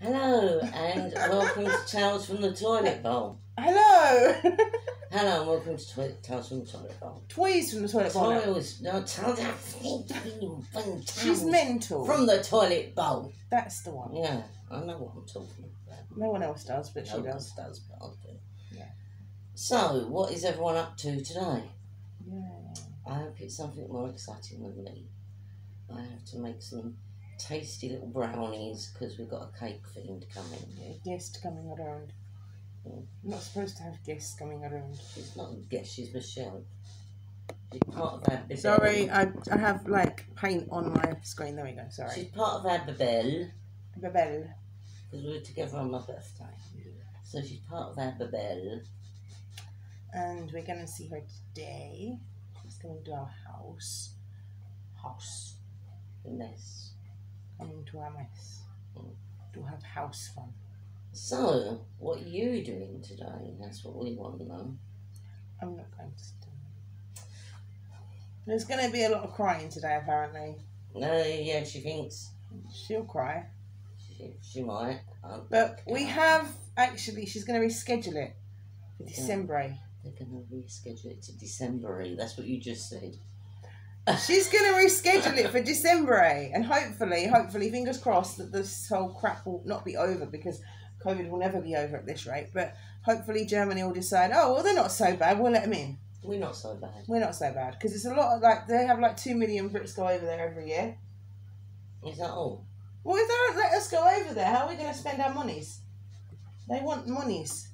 Hello and welcome to Tales from the Toilet Bowl. Hello! Hello and welcome to Tales from the Toilet Bowl. Toys from the toilet bowl. Toils, no, tales. She's mental. From the toilet bowl. That's the one. Yeah, I know what I'm talking about. No one else does, but she No one does. does, but I do. Yeah. So, what is everyone up to today? Yeah. I hope it's something more exciting than me. I have to make some tasty little brownies because we've got a cake fiend coming. Yeah, guest coming around. Mm. I'm not supposed to have guests coming around. She's not a guest, she's Michelle. She's part of our Babel. Sorry, I have like paint on my screen. There we go. Sorry. She's part of our Babel Babel. because we were together on my birthday. So she's part of our Babel. And we're going to see her today. She's coming to our house. The mess. Coming to our mess. Mm. To have house fun. So, what are you doing today? That's what we want to know. I'm not going to do it. There's going to be a lot of crying today, apparently. Yeah, she thinks She'll cry. she might. But we have, actually, she's going to reschedule it for December. They're going to reschedule it to December. That's what you just said. She's going to reschedule it for December. And hopefully, fingers crossed that this whole crap will not be over, because COVID will never be over at this rate. But hopefully Germany will decide, oh, well, they're not so bad. We'll let them in. We're not so bad. We're not so bad. Because it's a lot of, like, they have like 2 million Brits go over there every year. Is that all? Well, if they don't let us go over there, how are we going to spend our monies? They want monies.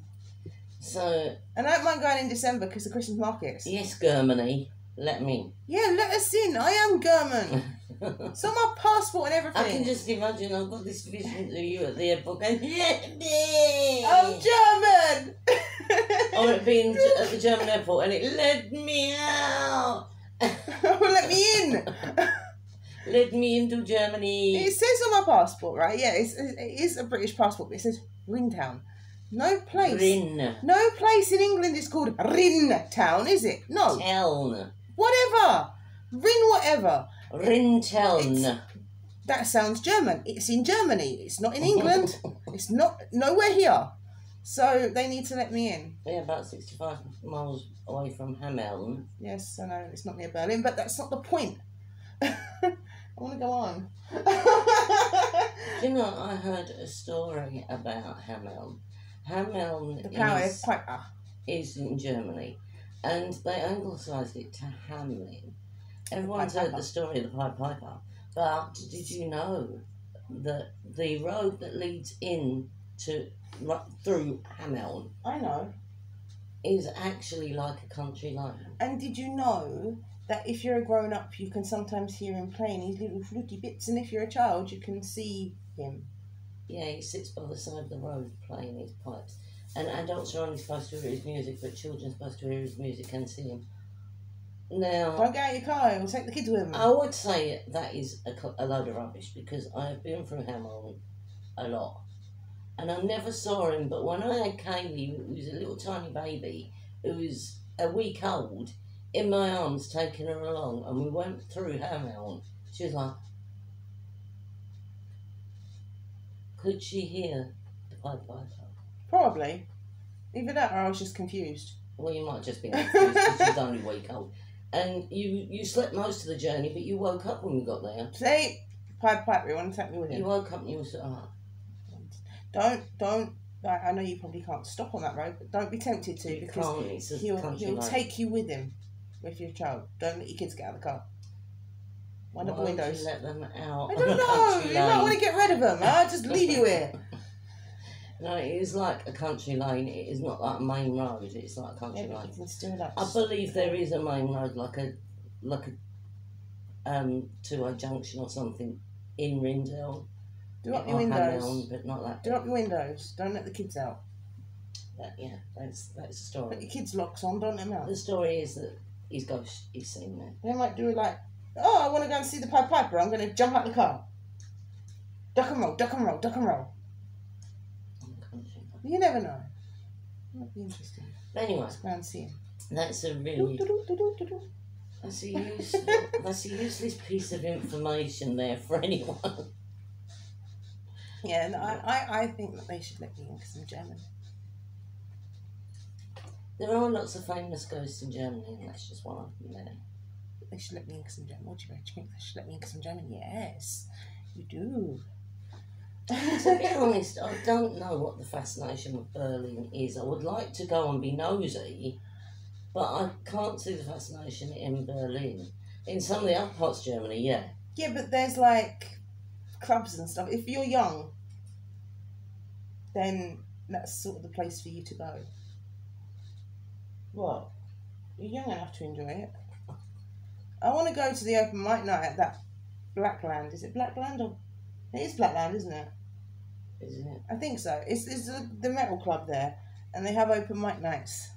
So... And I don't mind going in December because the Christmas markets. Yes, Germany. Let me. Yeah, let us in. I am German. It's on my passport and everything. I can just imagine I've got this vision of you at the airport going, let me! I'm German! Or it being at the German airport and it let me out! Let me in! Let me into Germany. It says on my passport, right? Yeah, it is a British passport, but it says Rintown. No place. Rin. No place in England is called Rintown, is it? No. Town. Whatever. Rin whatever. Rintown. That sounds German. It's in Germany. It's not in England. It's not nowhere here. So they need to let me in. Yeah, about 65 miles away from Hameln. Yes, I know it's not near Berlin, but that's not the point. I want to go on. Do you know, I heard a story about Hameln. Hameln The power is quite is in Germany, and they anglicised it to Hamlin. Everyone's heard the story of the Pied Piper, but did you know that the road that leads in through Hameln I know. is actually like a country lane? And did you know that if you're a grown up, you can sometimes hear him playing his little fluty bits, and if you're a child, you can see him? Yeah, he sits by the side of the road playing his pipes. And adults are only supposed to hear his music, but children are supposed to hear his music and see him. Now, Don't get out your car, we'll take the kids with him. I would say that is a load of rubbish, because I have been through Hameln a lot. And I never saw him, but when I had Kaylee, who was a little tiny baby, who was a week old, in my arms, taking her along, and we went through Hameln, she was like, could she hear the Pied Piper? Probably. Either that or I was just confused. Well, you might just be confused because she's only a week old. And you slept most of the journey, but you woke up when we got there. Say, Pied Piper, you want to take me with him? You woke up and you were sort of like... Don't. I know you probably can't stop on that road, but don't be tempted to, You because can't, it's a he'll country lane. take you with him, with your child. Don't let your kids get out of the car. Wind up the Why don't windows. you let them out? I don't know. You might want to get rid of them. I'll just leave you here. No, it is like a country lane. It is not like a main road. It's like a country Yeah, but lane. you can still like. I believe there is a main road, like a to a junction or something in Rindell. Do up your or windows. Hameln, but not that. Do up your windows. Don't let the kids out. Yeah, that's the Put story. your kids' locks on. Don't let them out. The story is that his ghost is seen there. They might do it like, oh, I want to go and see the Pied Piper. I'm going to jump out the car. Duck and roll, duck and roll, duck and roll. You never know. Might be interesting. But anyway, Let's go and see him. that's a really that's a useless piece of information there for anyone. Yeah, no, I think that they should let me in because I'm German. There are lots of famous ghosts in Germany, and that's just one of them there. They should let me in because I'm German. What do you think? They should let me in because I'm German? Yes, you do. To be honest, I don't know what the fascination with Berlin is. I would like to go and be nosy, but I can't see the fascination in Berlin. In some of the other parts of Germany, yeah. Yeah, but there's like clubs and stuff. If you're young, then that's sort of the place for you to go. What? You're young enough to enjoy it. I want to go to the open mic night at that Blackland. Is it Blackland or? It is Blackland, isn't it? Isn't it? I think so. It's the metal club there, and they have open mic nights.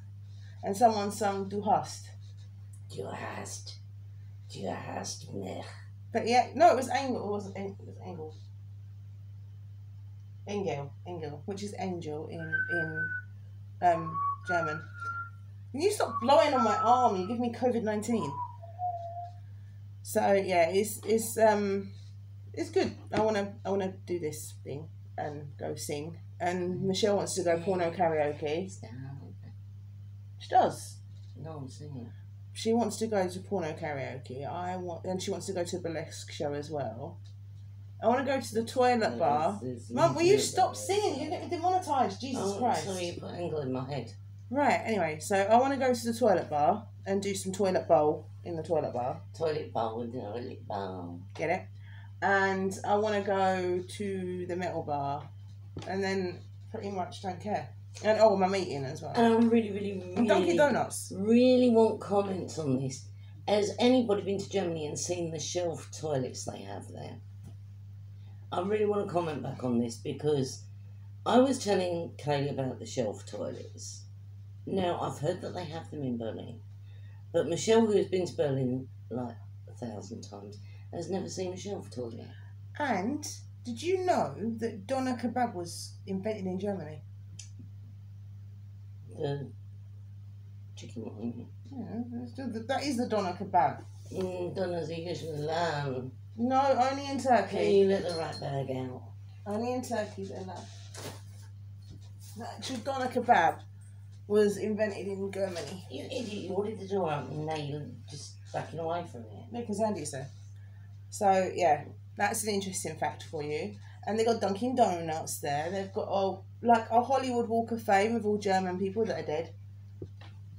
And someone sung Du hast. Du hast mich. But yeah, no, it was Engel. It wasn't. It was Engel. Engel, which is angel in German. Can you stop blowing on my arm? You give me COVID-19. So yeah, it's good. I wanna do this thing and go sing. And Michelle wants to go porno karaoke. She does. No, I'm singing. She wants to go to porno karaoke. And she wants to go to a burlesque show as well. I want to go to the toilet bar. Mum, will you stop singing? You're getting demonetised. Jesus Christ. Sorry, you put Engel in my head. Right, anyway, so I want to go to the toilet bar and do some toilet bowl in the toilet bar. Toilet bowl. Get it? And I want to go to the metal bar and then pretty much don't care. And I'm eating as well. And I'm really And Dunkin' Donuts. Really want comments on this. Has anybody been to Germany and seen the shelf toilets they have there? I really want to comment back on this because I was telling Kaylee about the shelf toilets. Now, I've heard that they have them in Berlin, but Michelle, who has been to Berlin like 1,000 times, has never seen a shelf toilet. And did you know that doner kebab was invented in Germany? The chicken one. Yeah, that is the doner kebab. Donner's are usually lamb. No, only in Turkey. Can you let the rat bag out? Only in Turkey they're allowed. The actual doner kebab was invented in Germany. You idiot, you ordered the door out and now you're just backing away from it. No, because Andy's there. So, yeah, that's an interesting fact for you. And they've got Dunkin' Donuts there. They've got a Hollywood Walk of Fame of all German people that are dead.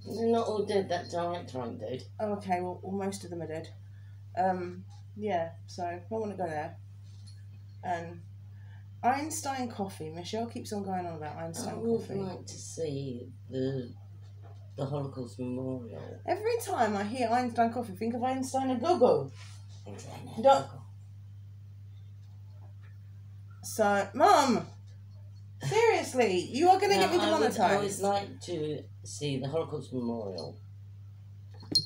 They're not all dead, that director ain't dead. Oh, okay, well, most of them are dead. Yeah, so I want to go there. And Einstein Coffee. Michelle keeps on going on about Einstein Coffee. I would like to see the Holocaust Memorial. Every time I hear Einstein Coffee, think of Einstein a go-go. So, Mum, seriously, you are going to get me demonetised. I would like to see the Holocaust Memorial,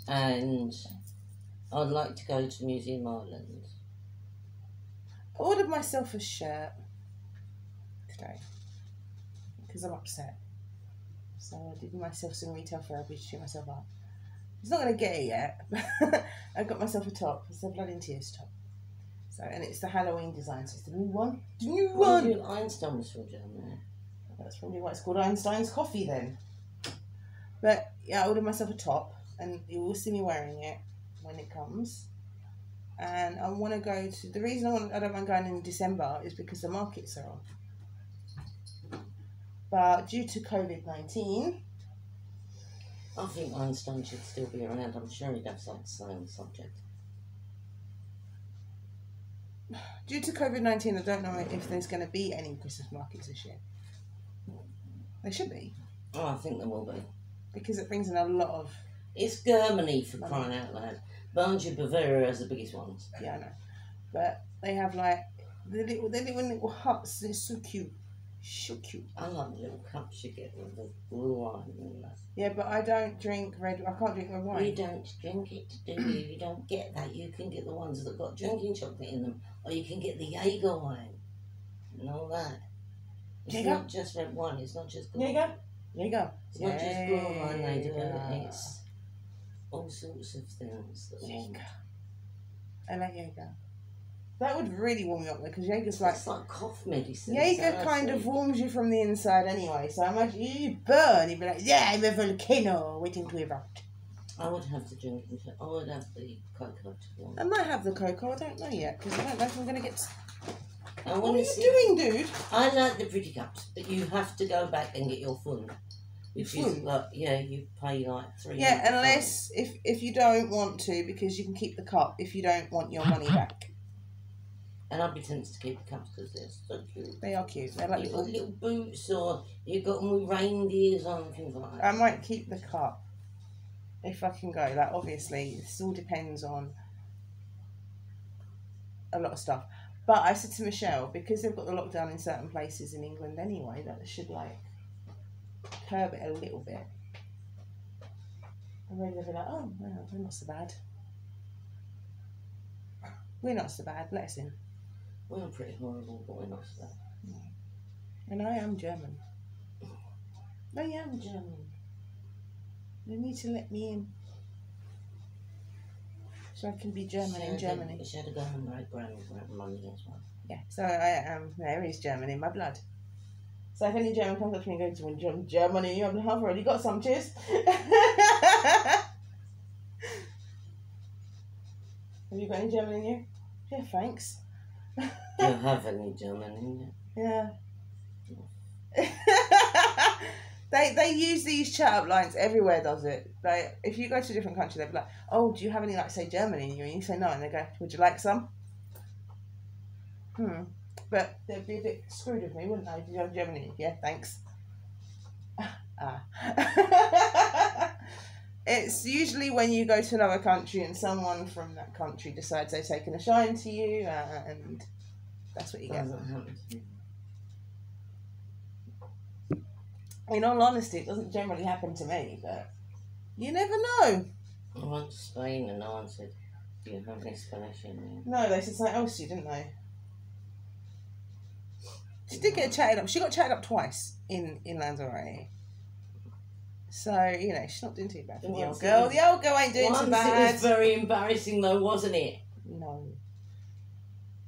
and I'd like to go to Museum Island. I ordered myself a shirt today because I'm upset. So I did myself some retail therapy to cheer myself up. It's not going to get it yet. I got myself a top. It's a Blood in Tears top. So, and it's the Halloween design. So it's the new one. The new one. Einstein was from Germany. That's probably why it's called Einstein's Coffee then. But yeah, I ordered myself a top, and you will see me wearing it when it comes. And I want to go to. The reason I don't mind going in December is because the markets are on. But due to COVID-19, I think Einstein should still be around. I'm sure he'd have something to say on the subject. Due to COVID-19, I don't know if there's going to be any Christmas markets this year. There should be. Oh, I think there will be. Because it brings in a lot of... It's Germany, for crying out loud. Banja Bavaria has the biggest ones. Yeah, I know. But they have like... They live in little huts. They're so cute. So cute. I like the little cups you get with the blue wine and that. Yeah, but I don't drink red... I can't drink red wine. You don't drink it, do you? You don't get that. You can get the ones that got drinking chocolate in them. Or you can get the Jaeger wine. And all that. It's Jaeger? not just red wine. It's not just... Jaeger? Jaeger. It's not just blue wine they do. It's all sorts of things. That Jaeger. I like Jaeger. That would really warm you up though, because Jaeger's like... It's like cough medicine. Jaeger kind of warms you from the inside anyway, so I imagine you burn, you'd be like, yeah, I'm a volcano waiting to erupt. I would have to drink it. I would have the cocoa to warm. I might have the cocoa, I don't know yet, because I don't know if I'm going to get... What are you doing, dude? I like the pretty cups, but you have to go back and get your fund. Which is like, yeah, you pay like £300. Yeah, unless, if you don't want to, because you can keep the cup if you don't want your money back. And I'd be tempted to keep the cups because they're so cute. They are cute. They're like you've got little boots, or you've got them with reindeers on, things like that. I might keep the cup if I can go. Like, obviously, this all depends on a lot of stuff. But I said to Michelle, because they've got the lockdown in certain places in England anyway, that should, like, curb it a little bit. And maybe they'll be like, oh, well, we're not so bad. We're not so bad. Let us in. We're pretty horrible, but we're not so bad. And I am German. I am German. You need to let me in. So I can be German in Germany. She had to go and marry grandmummy as well. Yeah, so I am, there is German in my blood. So if any German comes up to me and goes, to Germany, I've already got some, cheers. Have you got any German in you? Yeah, thanks. Do you have any German in you? Yeah. They use these chat up lines everywhere. Does it? Like, if you go to a different country, they'll be like, "Oh, do you have any, like, say, German in you?" And you say no, and they go, "Would you like some?" But they'd be a bit screwed with me, wouldn't they? Do you have German in you? Yeah, thanks. It's usually when you go to another country and someone from that country decides they've taken a shine to you, and that's what you get. In all honesty, it doesn't generally happen to me, but you never know. I went to Spain and no one said, "Do you have any Spanish in you?" No, they said something else to you, didn't they? She did get chatted up. She got chatted up twice in Lanzarote. So, you know, she's not doing too bad for the old girl. The old girl ain't doing too bad. It was very embarrassing though, wasn't it? No.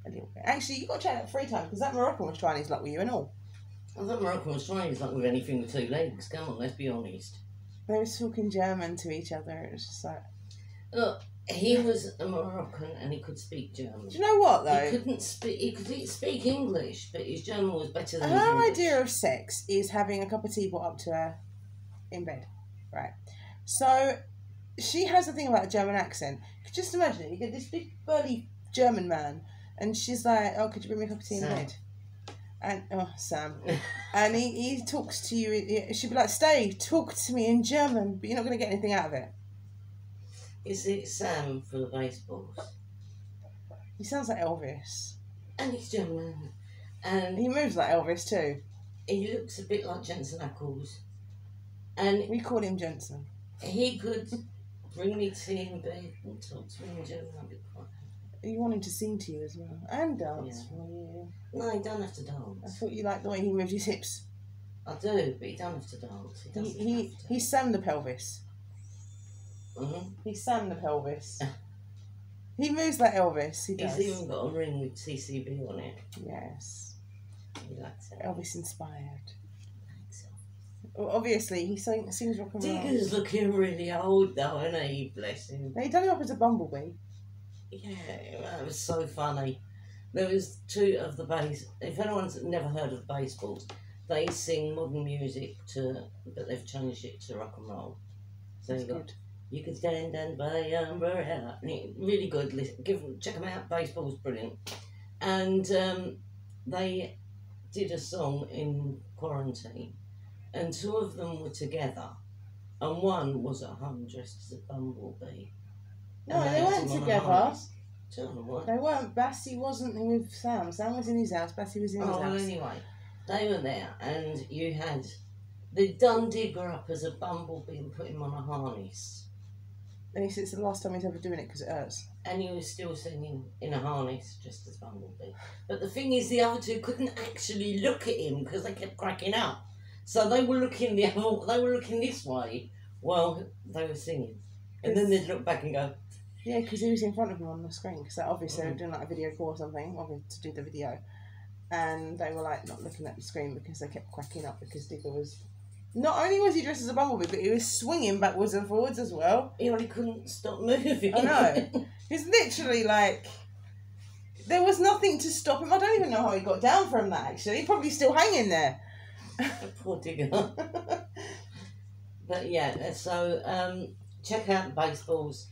A little bit. Actually, you got chatted up 3 times because that Moroccan was trying his luck with you and all. I thought Moroccan was trying his luck with anything with 2 legs. Come on, let's be honest. They were talking German to each other. It was just like... Look, he was a Moroccan and he could speak German. Do you know what, though? He could speak English, but his German was better than his Her English. idea of sex is having a cup of tea brought up to her in bed. Right. So, she has a thing about a German accent. You could just imagine it. You get this big, burly German man, and she's like, "Oh, could you bring me a cup of tea in bed?" And Sam, and he talks to you. She'd be like, "Stay, talk to me in German," but you're not going to get anything out of it. Is it Sam for the baseballs? He sounds like Elvis, and he's German, and he moves like Elvis too. He looks a bit like Jensen Ackles, and we call him Jensen. He could bring me tea in bed and talk to me in German. I'd be quite happy. You want him to sing to you as well and dance for you. No, he don't have to dance. I thought you liked the way he moved his hips. I do, but he don't have to dance. He sang the pelvis. Mm-hmm. He sang the pelvis. He moves like Elvis. He does. He's even got a ring with CCB on it. Yes. He likes it. Elvis inspired. Well, obviously, he sings rock and roll. Digger's looking really old though, isn't he? Bless him. He done him up as a bumblebee. Yeah, that was so funny. There was 2 of the bass. If anyone's never heard of Baseballs, they sing modern music but they've changed it to rock and roll. So you could stand and by umbrella. Really good. Check them out. Baseball's brilliant. And they did a song in quarantine, and 2 of them were together, and one was at home dressed as a bumblebee. No, they weren't together. 2 of them were. They weren't. Bassie wasn't with Sam. Sam was in his house. Bassie was in his house. Well, anyway, they were there, and they'd done Digger up as a bumblebee and put him on a harness. And he said it's the last time he's ever doing it because it hurts. And he was still singing in a harness, just as Bumblebee. But the thing is, the other 2 couldn't actually look at him because they kept cracking up. So they were looking they were looking this way while they were singing. And then they'd look back and go, Yeah, because he was in front of me on the screen. Because obviously they were doing like a video call or something, to do the video, and they were like not looking at the screen because they kept cracking up because Digger was. Not only was he dressed as a bumblebee, but he was swinging backwards and forwards as well. He only couldn't stop moving. I know. He's literally like. There was nothing to stop him. I don't even know how he got down from that. Actually, he's probably still hanging there. Poor Digger. But yeah, so check out Baseballs.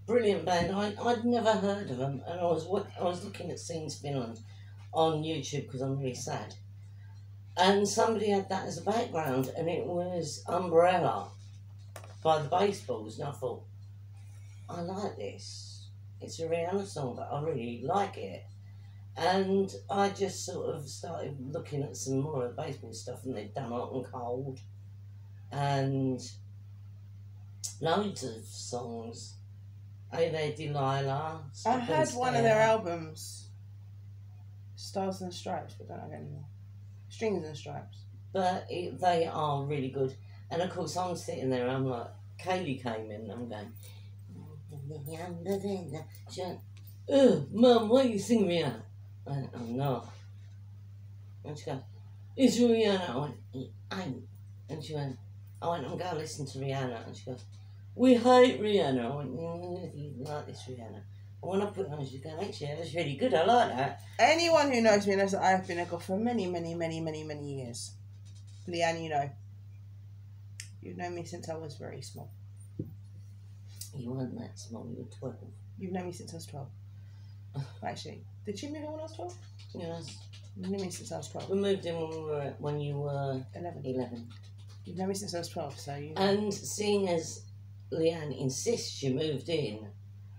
Brilliant band. I'd never heard of them, and I was looking at Sings Finland on YouTube because I'm really sad. And somebody had that as a background, and it was Umbrella by the Baseballs, and I thought, I like this. It's a Rihanna song, but I really like it. And I just sort of started looking at some more of the Baseball stuff, and they'd done Hot and Cold, and loads of songs. Hey There Delilah. I had one of their albums, Stars and Stripes, but I don't have it anymore. Strings and Stripes. But they are really good. And of course, I'm sitting there, I'm like, Kaylee came in, and I'm going, she went, oh, Mum, why are you singing Rihanna? I went, I'm not. And she goes, it's Rihanna. I went, it ain't. And she went, I'm going to listen to Rihanna. And she goes, we hate Rihanna. I went, you like this Rihanna. And when I put it on, she goes, actually, that's really good. I like that. Anyone who knows me knows that I have been a goth for many, many, many, many, many years. Leanne, you know. You've known me since I was very small. You weren't that small, you were 12. You've known me since I was 12. Actually, did you move in when I was 12? Yes. You've known me since I was 12. We moved in when you were 11. You've known me since I was 12, so you... And seeing as Leanne insists you moved in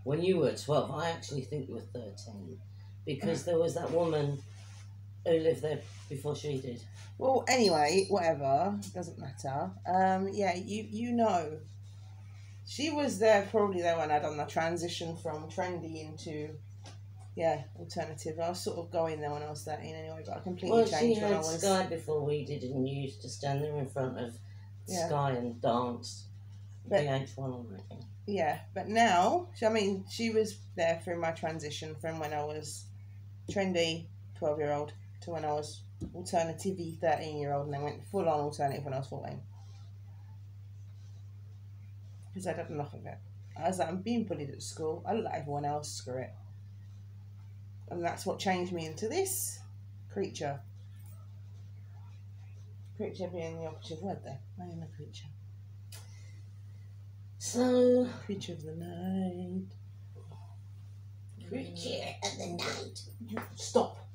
when you were 12, I actually think you were 13. Because there was that woman who lived there before she did. Well, anyway, whatever. Doesn't matter. Yeah, you know... She was there, probably there when I'd done the transition from trendy into, alternative. I was sort of going there when I was 13 anyway, but I completely changed when I was... She had Sky before we did, and you used to stand there in front of Sky and dance. VH1 on that. Yeah, but now, she was there through my transition from when I was trendy 12-year-old to when I was alternative-y 13-year-old, and then went full-on alternative when I was 14. Because I'd had enough of it. I was like, I'm being bullied at school. I look like everyone else, screw it. And that's what changed me into this creature. Creature being the operative word there. I am a creature. So... Creature of the night. Creature of the night. Stop.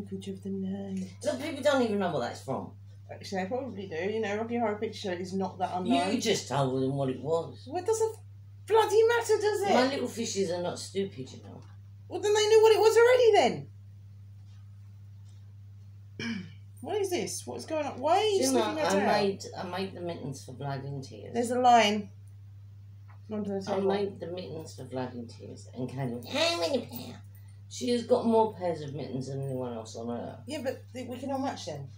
Creature of the night. Some people don't even know what that's from. Actually, I probably do. You know, Rocky Horror Picture Show is not that unknown. You just told them what it was. Well, it doesn't bloody matter, does it? My little fishes are not stupid, you know. Well, then they knew what it was already then. What is this? What's going on? Why are you sniffing your tail? I made the mittens for Blood and Tears. There's a line. Under the table. I made the mittens for Blood and Tears, and Kaylee went, how many pairs? She has got more pairs of mittens than anyone else on earth. Yeah, but we can all match them.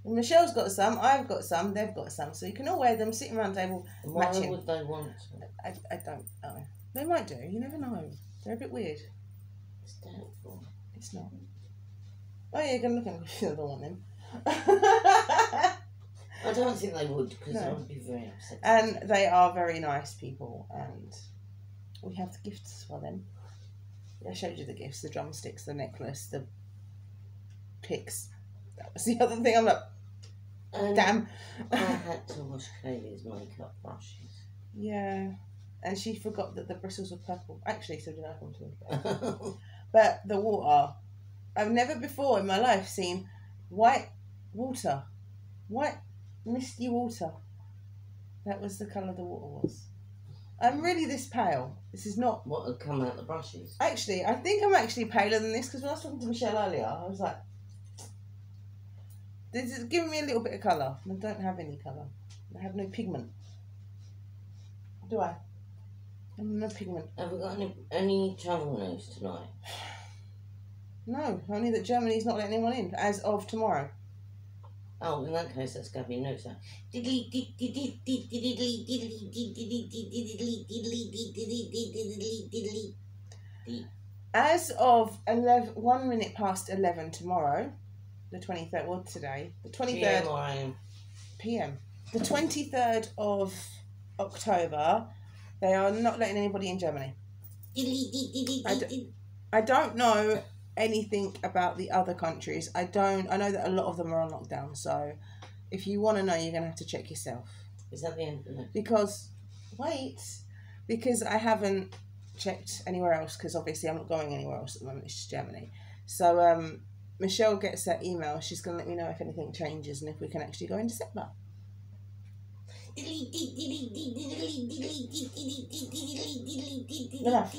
And Michelle's got some, I've got some, they've got some, so you can all wear them, sitting around the table, matching. Why would they want to? I don't know. They might do, you never know. They're a bit weird. It's doubtful. It's not. Oh yeah, you're going to look at them if you don't want them. I don't think they would, because I would be very upset. And they are very nice people, and we have the gifts for them. I showed you the gifts, the drumsticks, the necklace, the picks. That was the other thing. I'm like, damn. I had to wash Kaylee's makeup brushes. Yeah. And she forgot that the bristles were purple. Actually, so did I. But the water. I've never before in my life seen white water. White, misty water. That was the colour the water was. I'm really this pale. This is not... What had come out the brushes? Actually, I think I'm actually paler than this, because when I was talking to Michelle earlier, I was like... This is giving me a little bit of colour. I don't have any colour. I have no pigment. Do I? I have no pigment. Have we got any travel news tonight? No, only that Germany's not letting anyone in, as of tomorrow. Oh, in that case, that's going to be no sound. As of 1 minute past 11 tomorrow, the 23rd, well, today, the 23rd p.m. The 23rd of October, they are not letting anybody in Germany. I don't know anything about the other countries. I know that a lot of them are on lockdown, so if you want to know, you're going to have to check yourself. Is that the end of it? Because I haven't checked anywhere else, because obviously I'm not going anywhere else at the moment, it's just Germany. So Michelle gets that email, she's going to let me know if anything changes and if we can actually go in December. Enough.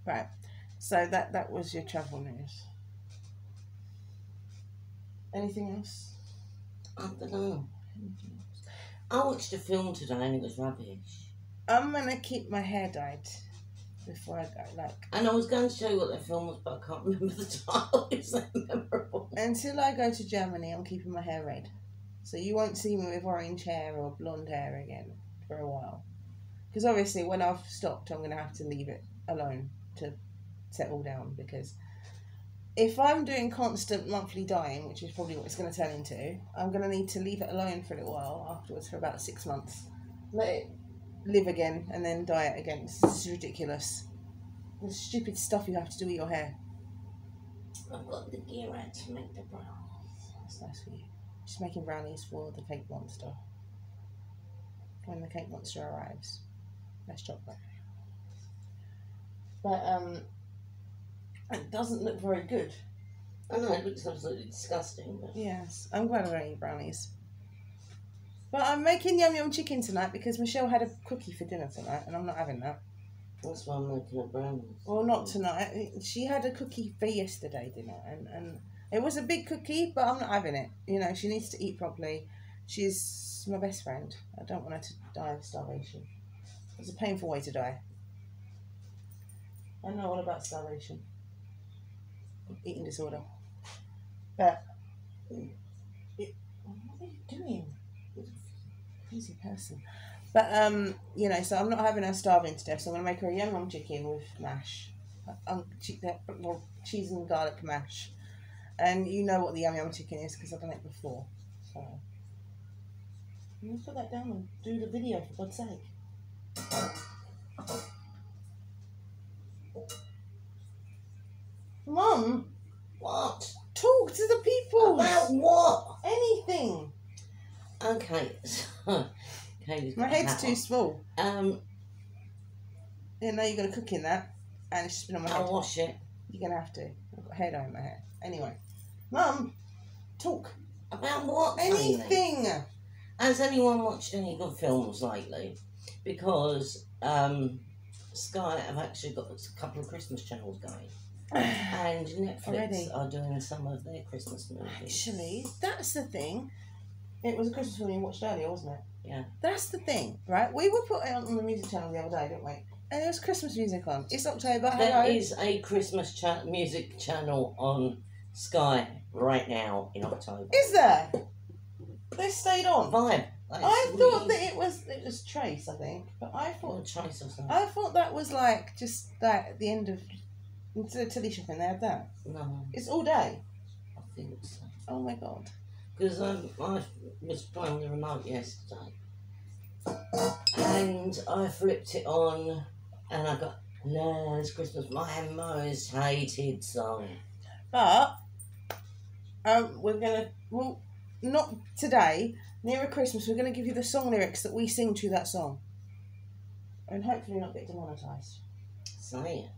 Right, so that was your travel news. Anything else? I don't know. I watched a film today and it was rubbish. I'm gonna keep my hair dyed before I go. And I was going to show you what the film was, but I can't remember the title. It's so memorable. Until I go to Germany, I'm keeping my hair red. So you won't see me with orange hair or blonde hair again for a while. Because obviously when I've stopped, I'm going to have to leave it alone to settle down. Because if I'm doing constant monthly dyeing, which is probably what it's going to turn into, I'm going to need to leave it alone for a little while afterwards, for about 6 months. Let it live again and then dye it again. This is ridiculous. The stupid stuff you have to do with your hair. I've got the gear out to make the brownies. That's nice for you. Just making brownies for the cake monster. When the cake monster arrives. That's chocolate. But it doesn't look very good. I know, it looks absolutely disgusting. But... Yes, I'm glad I don't eat brownies. But I'm making yum yum chicken tonight because Michelle had a cookie for dinner tonight and I'm not having that. That's why I'm making a brownies. Well, not tonight. She had a cookie for yesterday dinner and it was a big cookie, but I'm not having it. You know, she needs to eat properly. She's my best friend. I don't want her to die of starvation. It's a painful way to die. I know all about starvation. Eating disorder. But, what are you doing? Crazy person. But, you know, so I'm not having her starving to death, so I'm going to make her a yum yum chicken with mash. Cheese and garlic mash. And you know what the yum yum chicken is because I've done it before. So, I'm going to put that down and do the video, for God's sake. Mum! What? Talk to the people! About what? Anything! Okay, so... My head's too small. Yeah, now you're going to cook in that, and it's just been on my head. I'll wash it. You're going to have to. I've got hair dye in my hair. Anyway. Mum! Talk! About what? Anything! Really? Has anyone watched any good films lately? Because Sky have actually got a couple of Christmas channels going. And Netflix are doing some of their Christmas movies. Actually, that's the thing. It was a Christmas film you watched earlier, wasn't it? Yeah. That's the thing, right? We were put it on the music channel the other day, didn't we? And there was Christmas music on. It's October. There is a Christmas music channel on Sky right now in October. Is there? They stayed on. Vibe. I thought that it was Trace, I think, but I thought Trace or something. I thought that was like just that at the end of the telly shopping. They had that. No. It's all day. I think so. Oh my god. Because I was playing the remote yesterday, and I flipped it on, and I got Last Christmas, my most hated song. But well, not today. Nearer Christmas, we're gonna give you the song lyrics that we sing to that song, and hopefully not get demonetised. Say it.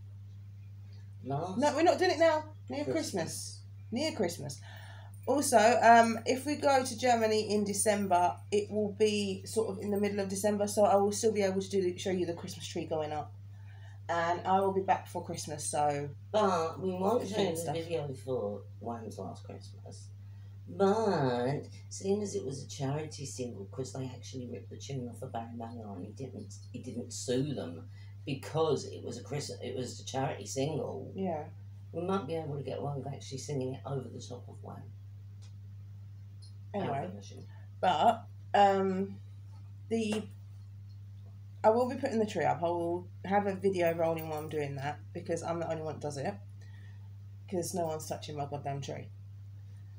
No, we're not doing it now. Near Christmas. Near Christmas. Also, if we go to Germany in December, it will be sort of in the middle of December, so I will still be able to show you the Christmas tree going up, and I will be back before Christmas. So, but we won't show you the video for Wham's Last Christmas. But seeing as it was a charity single, because they actually ripped the tune off of Barry Manilow, and he didn't sue them because it was a charity single. Yeah, we might be able to get away with actually singing it over the top of Wham. Anyway, version. but I will be putting the tree up. I will have a video rolling while I'm doing that because I'm the only one that does it. Because no one's touching my goddamn tree.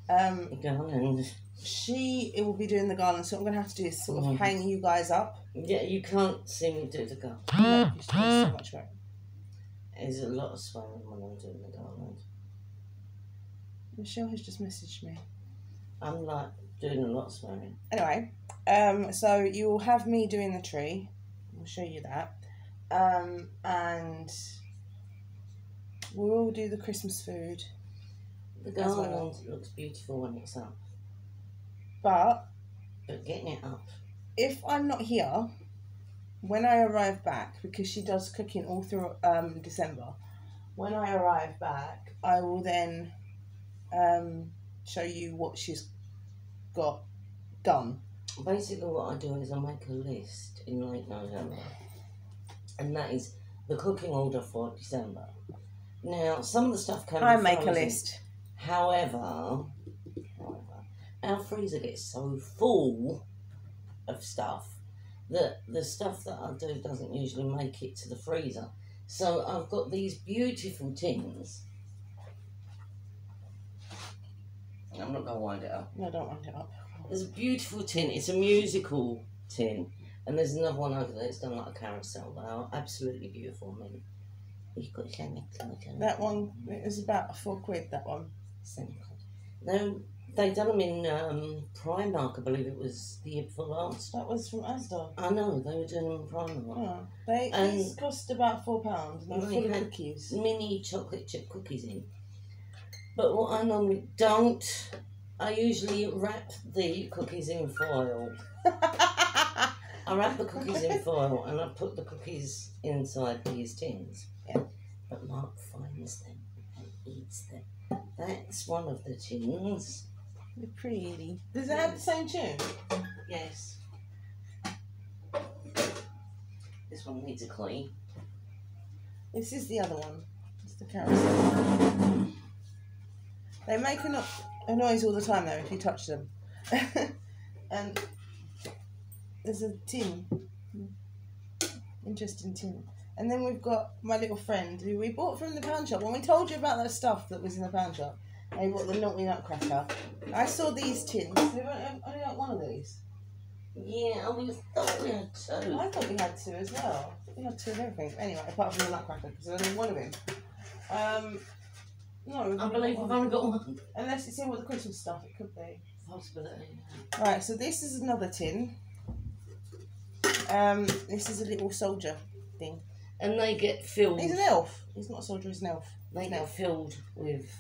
Garland. It will be doing the garland, so what I'm going to have to do is sort of hang you guys up. Yeah, you can't see me do the garland. No, there's so much work. There's a lot of swearing when I'm doing the garland. Michelle has just messaged me. I'm like doing a lot of swearing. Anyway, so you will have me doing the tree. I'll show you that. And we'll do the Christmas food. The garland looks beautiful when it's up. But getting it up. If I'm not here, when I arrive back, because she does cooking all through December, when I arrive back, I will then show you what she's got done. Basically what I do is I make a list in late November, and that is the cooking order for December. Now, some of the stuff can be I make a frozen. list. However, our freezer gets so full of stuff that the stuff that I do doesn't usually make it to the freezer. So I've got these beautiful tins. I'm not going to wind it up. No, don't wind it up. There's a beautiful tin. It's a musical tin. And there's another one over there. It's done like a carousel. They are absolutely beautiful. I mean, you've got that one, it was about £4, that one. No, they done them in Primark, I believe it was the year before last. That was from Asda. I know, they were doing them in Primark. Oh, these cost about £4. And they're full of cookies. Mini chocolate chip cookies in. But what I normally don't, I usually wrap the cookies in foil. I wrap the cookies in foil and I put the cookies inside these tins. Yeah. But Mark finds them and eats them. That's one of the tins. They're pretty. Does it have the same tune? Yes. This one needs a clean. This is the other one. It's the carousel. They make a noise all the time though if you touch them. And there's a tin. Interesting tin. And then we've got my little friend who we bought from the pound shop. When we told you about that stuff that was in the pound shop, they bought the Naughty Nutcracker. I saw these tins. They've only got one of these. Yeah, we thought we had two. I thought we had two as well. We had two of everything. Anyway, apart from the Nutcracker, because there's only one of him. No, I believe we've only got one. Unless it's in with the Christmas stuff, it could be. Possibility. Right, so this is another tin. This is a little soldier thing. And they get filled. He's an elf. He's not a soldier, he's an elf. They get filled with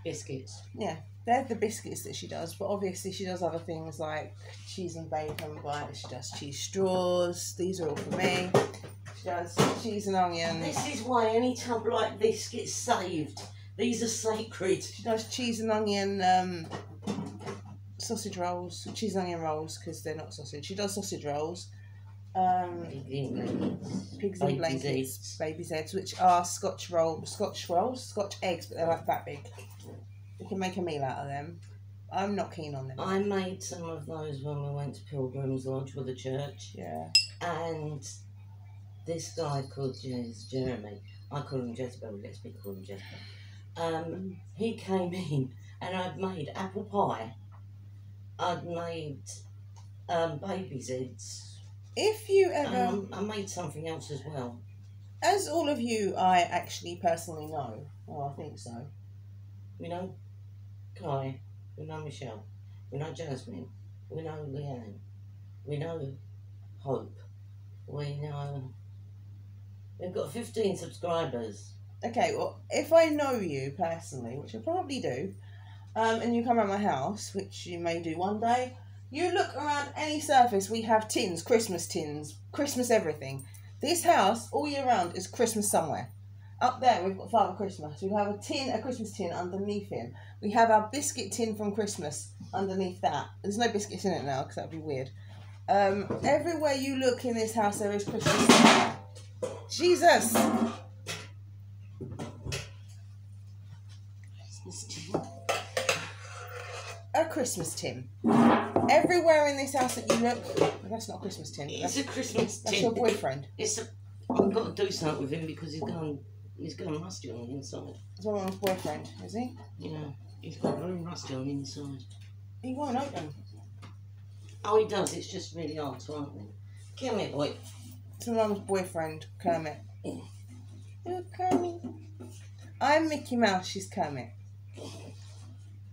biscuits. Yeah, they're the biscuits that she does, but obviously she does other things like cheese and bacon bites. She does cheese straws. These are all for me. She does cheese and onion. This is why any tub like this gets saved. These are sacred. She does cheese and onion sausage rolls, cheese and onion rolls, because they're not sausage. She does sausage rolls. Pigs in blankets, baby's eggs, which are Scotch eggs, but they're like that big. You can make a meal out of them. I'm not keen on them. I made some of those when we went to Pilgrim's Lodge with the church. Yeah. And this guy called Jeremy, I call him Jezebel, let's be call him Jezebel. He came in and I'd made apple pie. I'd made baby's eggs. If you ever... I made something else as well. As all of you I actually personally know, well, I think so. We know Kai, we know Michelle, we know Jasmine, we know Leanne, we know Hope, we know... We've got 15 subscribers. Okay, well, if I know you personally, which I probably do, and you come around my house, which you may do one day... You look around any surface, we have tins, Christmas everything. This house, all year round, is Christmas somewhere. Up there, we've got Father Christmas. We have a Christmas tin underneath him. We have our biscuit tin from Christmas underneath that. There's no biscuits in it now, because that would be weird. Everywhere you look in this house, there is Christmas. Jesus! a Christmas tin. Everywhere in this house that you look, well, that's not a Christmas tin. It's a Christmas tin. That's your boyfriend. I've got to do something with him because he's gone rusty on the inside. It's my mum's boyfriend, is he? Yeah, he's got very rusty on the inside. He won't open. Oh, he does. It's just really hard to open. Come here, boy. It's my mum's boyfriend, Kermit. Oh, Kermit. I'm Mickey Mouse, she's Kermit.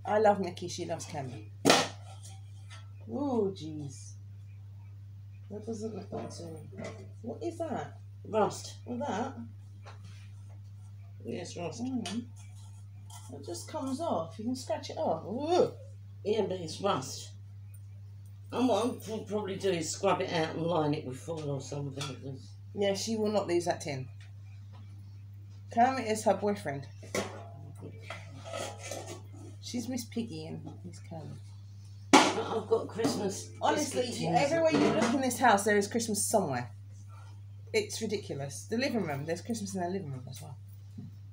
I love Mickey, she loves Kermit. Oh, jeez. That doesn't look like to me. What is that? Rust. What's that? Yes, rust. It just comes off. You can scratch it off. Ooh. Yeah, but it's rust. And what I'll probably do is scrub it out and line it with foil or something. Because... Yeah, she will not lose that tin. Kermit is her boyfriend. She's Miss Piggy and he's Kermit. But I've got Christmas. Honestly, everywhere you look in this house, there is Christmas somewhere. It's ridiculous. The living room, there's Christmas in the living room as well.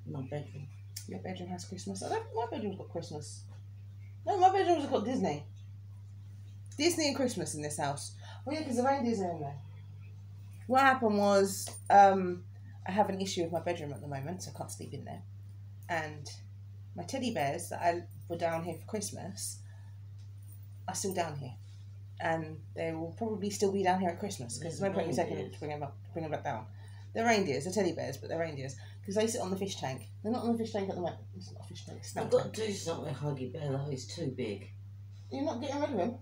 My bedroom. Your bedroom has Christmas. I don't think my bedroom's got Christmas. No, my bedroom's got Disney. Disney and Christmas in this house. Oh yeah, because the reindeers are in there. What happened was, I have an issue with my bedroom at the moment, so I can't sleep in there. And my teddy bears that were down here for Christmas are still down here. And they will probably still be down here at Christmas, because there's no point in taking it to bring them back down. They're reindeers, they're teddy bears, but they're reindeers. Because they sit on the fish tank. They're not on the fish tank at the moment. It's not a fish tank, it's I've got to do something with Huggy Bear though, he's too big. You're not getting rid of him?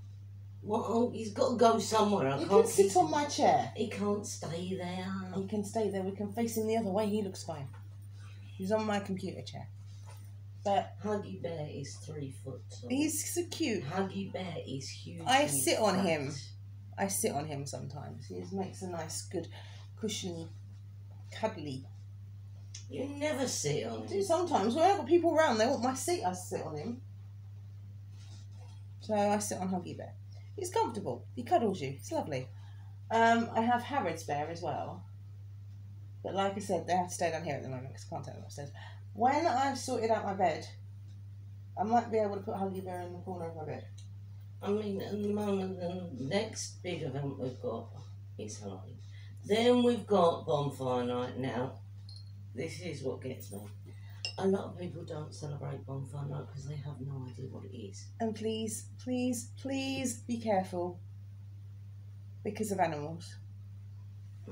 Well, he's got to go somewhere. He can sit on my chair. He can't stay there. He can stay there. We can face him the other way. He looks fine. He's on my computer chair. But Huggy Bear is 3 foot tall. he's so cute. Huggy Bear is huge. I sit on him. I sit on him sometimes. He makes a nice, good, cushiony, cuddly. You never sit on I him. do sometimes. When I've got people around, they want my seat, I sit on him. So I sit on Huggy Bear. He's comfortable. He cuddles you. It's lovely. I have Harrod's bear as well. But like I said, they have to stay down here at the moment because I can't take them upstairs. When I've sorted out my bed, I might be able to put Huggy Bear in the corner of my bed. I mean, at the moment, the next big event we've got is Halloween. Then we've got Bonfire Night now. This is what gets me. A lot of people don't celebrate Bonfire Night because they have no idea what it is. And please, please, please be careful. Because of animals.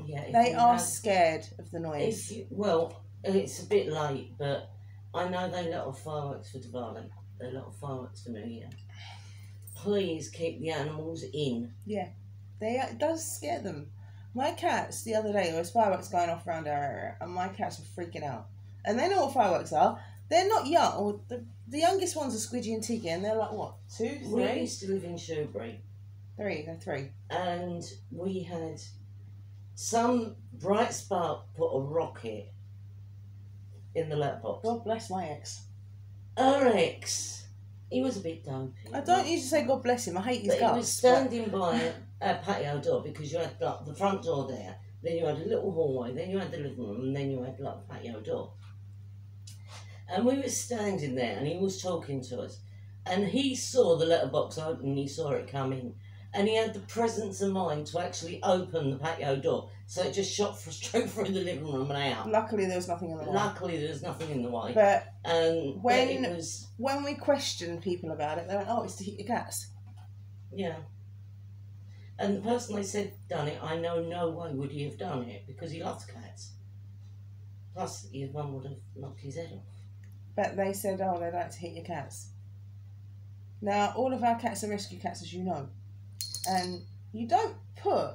Yeah, They are scared of the noise. Well, it's a bit late, but I know they let off fireworks for Diwali. They let off fireworks for New Year. Please keep the animals in. Yeah, it does scare them. My cats, the other day, there was fireworks going off around our area, and my cats were freaking out. And they know what fireworks are. They're not young. Or the youngest ones are Squidgy and Tiggy, and they're like, what, 2, 3? We used to live in Shrewsbury. 3, they're 3. And we had some bright spark put a rocket in the letterbox. God bless my ex. Our ex, he was a bit dopey. I don't usually say God bless him. I hate his But guts. he was standing by a patio door because you had like, the front door there, then you had a little hallway, then you had the living room, and then you had like the patio door. And we were standing there, and he was talking to us, and he saw the letterbox open, he saw it come in, and he had the presence of mind to actually open the patio door, so it just shot straight through the living room and out. Luckily, there was nothing in the way. Luckily, there was nothing in the way. But when we questioned people about it, they went, "Oh, it's to heat your cats." Yeah. And the person they said done it, I know no way would he have done it because he loves cats. Plus, his mum would have knocked his head off. But they said, "Oh, they like to hit your cats." Now, all of our cats are rescue cats, as you know, and you don't put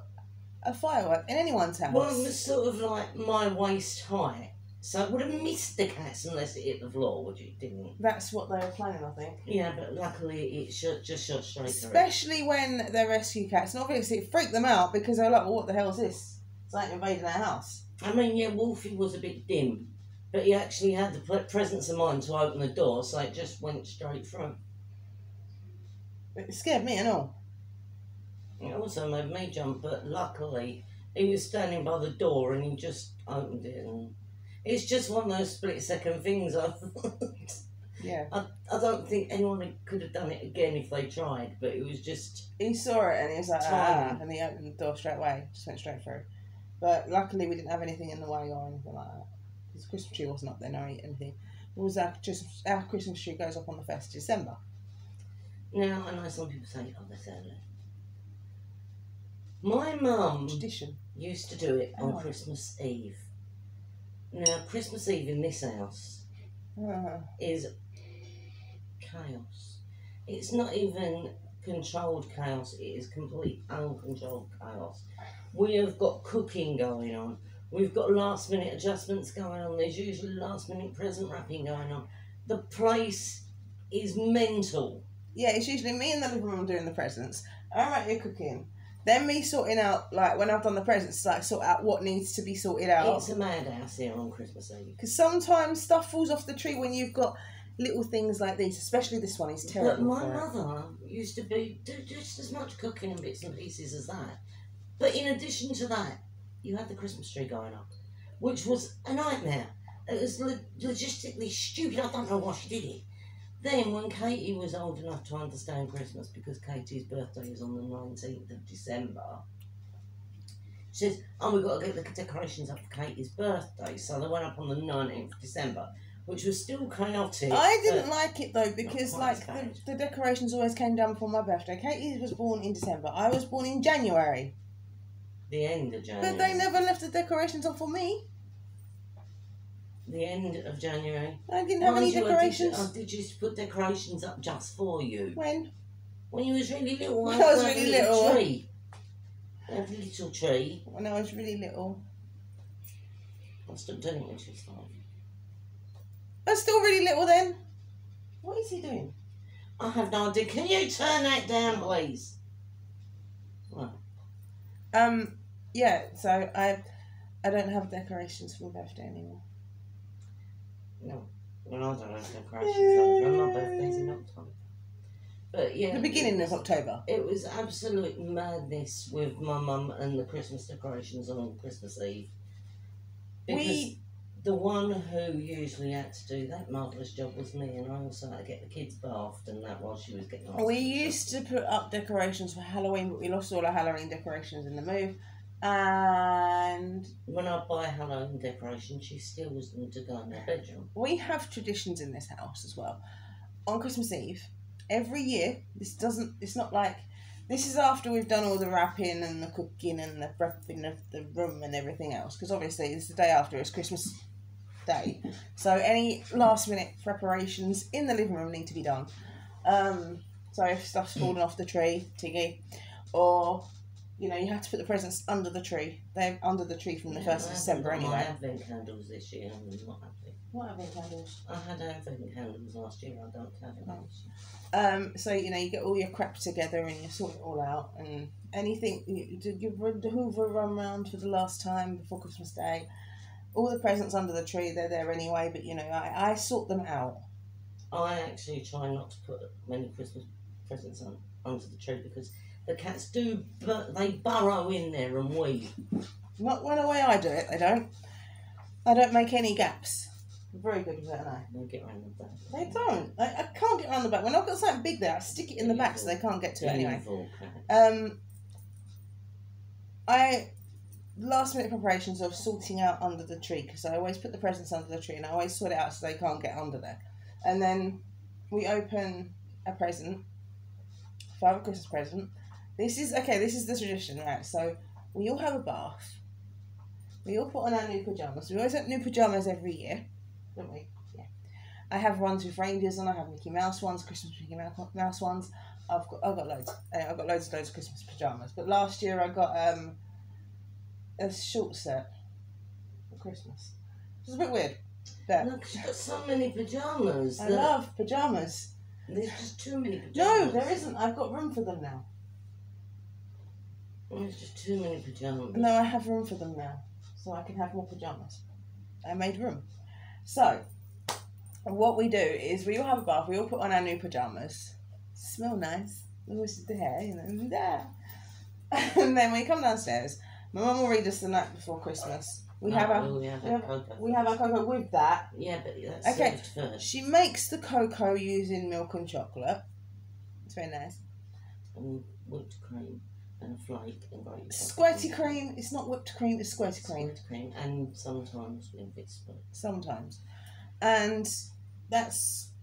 a firework in anyone's house. Well, it was sort of like my waist high, so it would have missed the cats unless it hit the floor, would you? Didn't? That's what they were planning, I think. Yeah, but luckily it just shot straight through. Especially when they're rescue cats, and obviously it freaked them out because they're like, "Well, what the hell is this? It's like invading our house." I mean, yeah, Wolfie was a bit dim, but he actually had the presence of mind to open the door, so it just went straight through. It scared me and all. It also made me jump, but luckily he was standing by the door and he just opened it. And it's just one of those split-second things. Yeah. I don't think anyone could have done it again if they tried, but it was just... He saw it and he was like, Time. and he opened the door straight away. Just went straight through. But luckily we didn't have anything in the way or anything like that. Because the Christmas tree wasn't up there, no anything. It was our Christmas tree goes up on the 1st of December. Now, I know some people say, oh, that's early. My mum Tradition. used to do it on Oh. Christmas Eve. Now, Christmas Eve in this house is chaos. It's not even controlled chaos, it is complete uncontrolled chaos. We have got cooking going on. We've got last minute adjustments going on. There's usually last minute present wrapping going on. The place is mental. Yeah, it's usually me in the living room doing the presents. I'm right here cooking. Then me sorting out, like, when I've done the presents, like, sort out what needs to be sorted out. It's a madhouse here on Christmas Eve. Because sometimes stuff falls off the tree when you've got little things like these, especially this one is But terrible. my for it. mother used to do just as much cooking and bits and pieces as that. But in addition to that, you had the Christmas tree going up, which was a nightmare. It was logistically stupid. I don't know why she did it. Then, when Katie was old enough to understand Christmas, because Katie's birthday is on the 19th of December, she says, oh, we've got to get the decorations up for Katie's birthday. So they went up on the 19th of December, which was still chaotic. I didn't but like it though because quite like as bad. the decorations always came down before my birthday. Katie was born in December. I was born in January. The end of January. But they never left the decorations on for me. The end of January. I didn't have any Mind you, decorations. I did just put decorations up just for you. When? When you was really little. When I was had a really little. Tree. I had a little tree. When I was really little. I stopped doing it when she was 5. I was still really little then. What is he doing? I have no idea. Can you turn that down, please? Right. Yeah, so I don't have decorations for my birthday anymore. No. Well, I don't have decorations. Like, my birthday's in October. But yeah. The beginning of October. It was absolute madness with my mum and the Christmas decorations on Christmas Eve. Because the one who usually had to do that marvellous job was me, and I also had to get the kids bathed and that while she was getting off. We used to put up decorations for Halloween, but we lost all our Halloween decorations in the move. And When I buy Halloween decorations, she steals them to go in her bedroom. we have traditions in this house as well. On Christmas Eve, every year, it's not like, this is after we've done all the wrapping and the cooking and the prepping of the room and everything else, because obviously it's the day after, it's Christmas Day. So any last minute preparations in the living room need to be done. So if stuff's fallen off the tree, Tiggy, or, you know, you have to put the presents under the tree. They're under the tree from the 1st of December I anyway. had advent candles this year, I'm not happy. What advent candles? I had advent candles last year, I don't have it this year. So, you know, you get all your crap together and you sort it all out, and anything, you run the Hoover run round for the last time before Christmas Day. All the presents under the tree, they're there anyway, but, you know, I sort them out. I actually try not to put many Christmas presents under the tree because the cats do, they burrow in there and weep. Not when the way I do it, they don't. I don't make any gaps. I'm very good with that, aren't I? They get around the back. They don't. I can't get around the back. When I've got something big there, I stick it in the back so they can't get to it anyway. Evil cat. Last minute preparations of sorting out under the tree, because I always put the presents under the tree and I always sort it out so they can't get under there. And then we open a present, Father Christmas present. This is the tradition, right? So we all have a bath. We all put on our new pyjamas. We always have new pyjamas every year, don't we? Yeah. I have ones with reindeers on. I have Mickey Mouse ones, Christmas Mickey Mouse ones. I've got loads. I've got loads of Christmas pyjamas. But last year I got a short set for Christmas. It's a bit weird. But Look, she's got so many pyjamas. I love pyjamas. There's just too many pyjamas. No, there isn't. I've got room for them now. There's just too many pyjamas. No, I have room for them now. So I can have more pyjamas. I made room. So, what we do is we all have a bath. We all put on our new pyjamas. Smell nice. Always the hair, you know. And then we come downstairs. My mum will read us the night before Christmas. We have our cocoa. we have our cocoa with that. Yeah, but that's Okay. served first. She makes the cocoa using milk and chocolate. It's very nice. And whipped cream and a flake and grated Squirty cream. It's not whipped cream. It's squirty cream. Squirty cream, and sometimes with Biscuit. Sometimes, and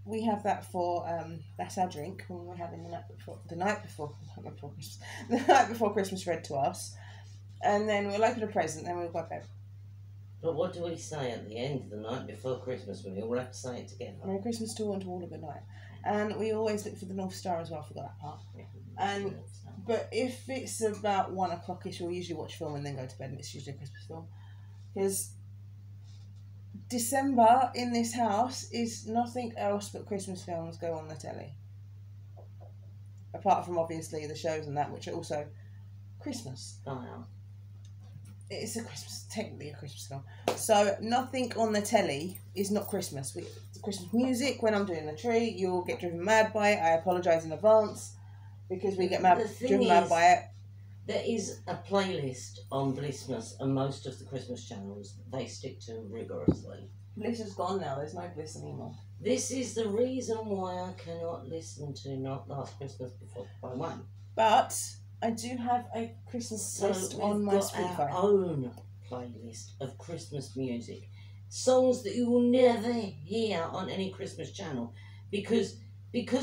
we have that for that's our drink when we're having the night before Christmas. The night before Christmas read to us, and then we'll open a present and we'll go to bed. But what do we say at the end of the night before Christmas? We all have to say it together. Merry Christmas to all and to all a good night. And we always look for the North Star as well. I forgot that part. And but if it's about 1 o'clock-ish, we'll usually watch film and then go to bed, and it's usually a Christmas film. Because December in this house is nothing else but Christmas films go on the telly. Apart from obviously the shows and that, which are also Christmas. Oh, yeah. It's technically a Christmas film. So nothing on the telly is not Christmas. Christmas music, when I'm doing the tree, you'll get driven mad by it. I apologise in advance because we get driven mad by it. There is a playlist on Blissmas and most of the Christmas channels they stick to rigorously. Bliss is gone now. There's no Bliss anymore. This is the reason why I cannot listen to Not Last Christmas Before by One. But I do have a Christmas list on my Spotify. We've got our own playlist of Christmas music. Songs that you will never hear on any Christmas channel. Because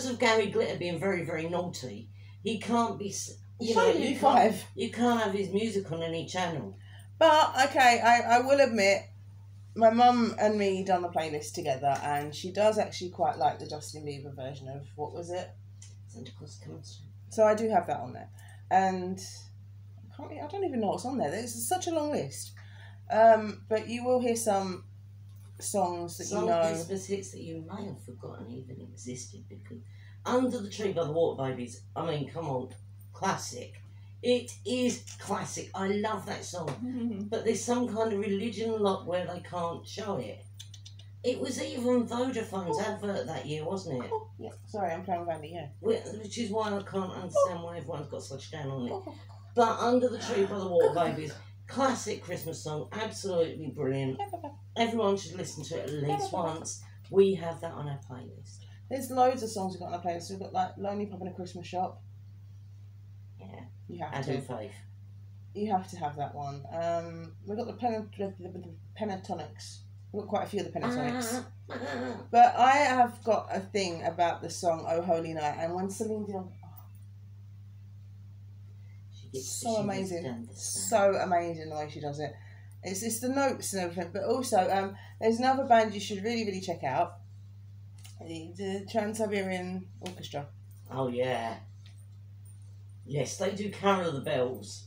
of Gary Glitter being very, very naughty, he can't be... You can't have his music on any channel. But, okay, I will admit, my mum and me done the playlist together, and she does actually quite like the Justin Bieber version of, what was it? Santa Claus Coming Soon. So I do have that on there. And I don't even know what's on there. There's such a long list. But you will hear some songs that you know. Some Christmas hits that you may have forgotten even existed, because Under the Tree by the Water Babies, I mean, come on, classic. It is classic. I love that song. But there's some kind of religion lock where they can't show it. It was even Vodafone's advert that year, wasn't it? Yeah, sorry, I'm playing with Andy, yeah. Which is why I can't understand why everyone's got such down on it. But Under the Tree by the Water Babies, classic Christmas song, absolutely brilliant. Everyone should listen to it at least once. We have that on our playlist. There's loads of songs we've got on our playlist. We've got like Lonely Pub in a Christmas Shop. Yeah. You have and to. In Faith. You have to have that one. We've got the Pentatonics. We've got quite a few of the Pentatonics. But I have got a thing about the song Oh Holy Night, and when Celine Dion... So amazing. So amazing the way she does it. It's the notes and everything, but also there's another band you should really, really check out. The Trans-Siberian Orchestra. Oh, yeah. Yes, they do Carol of the Bells.